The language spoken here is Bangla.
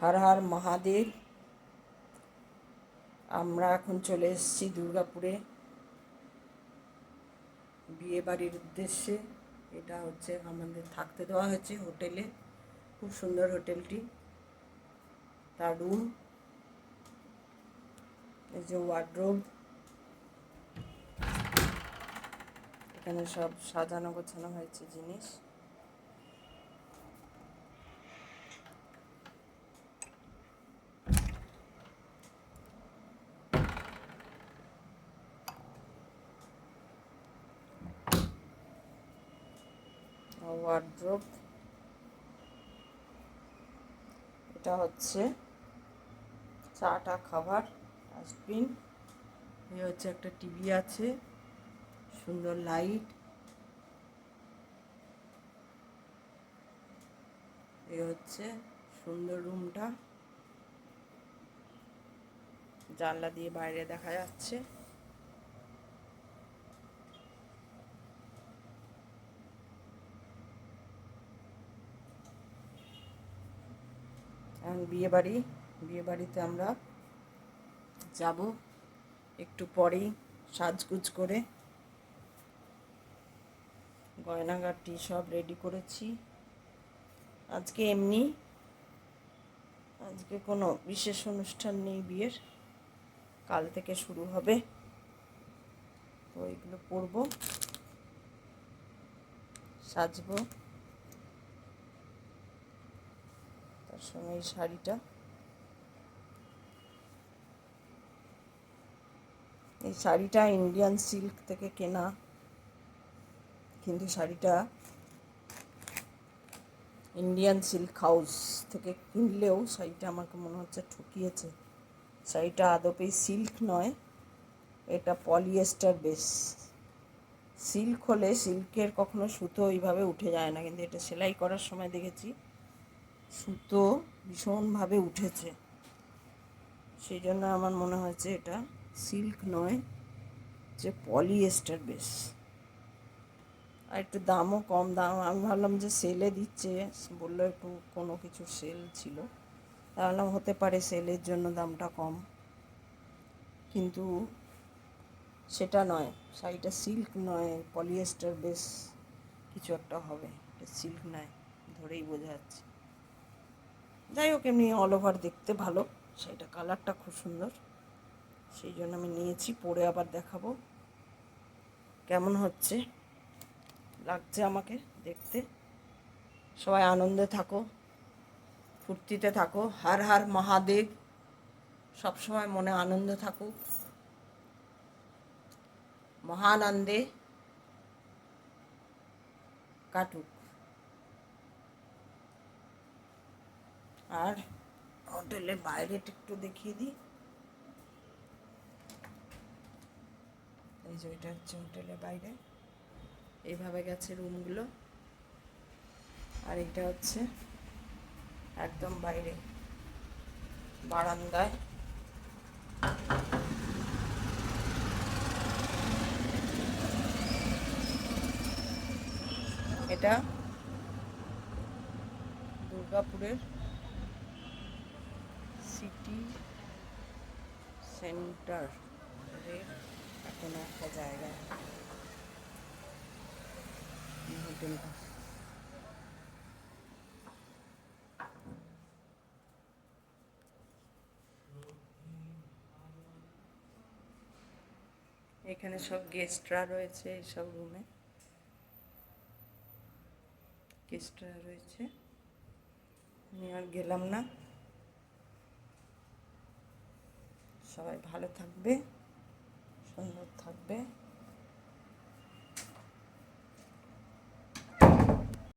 হর হর মহাদেব। আমরা এখন চলে এসেছি দুর্গাপুরে বিয়ে বাড়ির উদ্দেশ্যে। এটা হচ্ছে আমাদের থাকতে দেওয়া হয়েছে হোটেলে, খুব সুন্দর হোটেলটি। তার রুম, এই যে ওয়ার্ডরোব, এখানে সব সাজানো গোছানো হয়েছে জিনিস। ওয়ার্ডরোব, এটা হচ্ছে চাটা খাবার ডাস্টবিন। এই হচ্ছে একটা টিভি আছে, সুন্দর লাইট। এই হচ্ছে সুন্দর রুমটা, জানলা দিয়ে বাইরে দেখা যাচ্ছে। এখন বিয়ে বাড়িতে আমরা যাব একটু পরেই, সাজগুজ করে গয়নাগাটি সব রেডি করেছি। আজকে এমনি, আজকে কোনো বিশেষ অনুষ্ঠান নেই বিয়ের, কাল থেকে শুরু হবে। তো এগুলো পরবো, সাজবো, তার সঙ্গে এই শাড়িটা। এই শাড়িটা ইন্ডিয়ান সিল্ক থেকে কেনা, কিন্তু শাড়িটা ইন্ডিয়ান সিল্ক হাউস থেকে কিনলেও শাড়িটা আমাকে মনে হচ্ছে ঠকিয়েছে। শাড়িটা আদপেই সিল্ক নয়, এটা পলিয়েস্টার বেস। সিল্ক হলে সিল্কের কখনো সুতো ওইভাবে উঠে যায় না, কিন্তু এটা সেলাই করার সময় দেখেছি সুতো ভীষণভাবে উঠেছে। সেই জন্য আমার মনে হয়েছে এটা সিল্ক নয়, যে পলিয়েস্টার বেস। আর একটু দামও কম দাম। আমি ভাবলাম যে সেলে দিচ্ছে, বললো একটু কোনো কিছু সেল ছিল, ভাবলাম হতে পারে সেলের জন্য দামটা কম, কিন্তু সেটা নয়। শাড়িটা সিল্ক নয়, পলিয়েস্টার বেস কিছু একটা হবে, এটা সিল্ক নয়, ধরেই বোঝা যাচ্ছে। যাই হোক, এমনি অল ওভার দেখতে ভালো, সেটা কালারটা খুব সুন্দর, সেই জন্য আমি নিয়েছি। পরে আবার দেখাবো কেমন হচ্ছে, লাগছে আমাকে দেখতে। সবাই আনন্দে থাকো, ফুর্তিতে থাকো। হর হর মহাদেব, সবসময় মনে আনন্দ থাকুক, মহানন্দে কাটুক। আর হোটেলের বাইরেটা একটু দেখিয়ে দিই। এই যে এটা হচ্ছে হোটেলের বাইরে, এইভাবে গেছে রুমগুলো। আর এটা হচ্ছে একদম বাইরে বারান্দায়। এটা দুর্গাপুরের সিটি সেন্টার কোনো একটা জায়গায় হোটেলটা। এখানে সব গেস্টরা রয়েছে, এইসব রুমে গেস্টরা রয়েছে, আমি আর গেলাম না। সবাই ভালো থাকবে, সুন্দর থাকবে।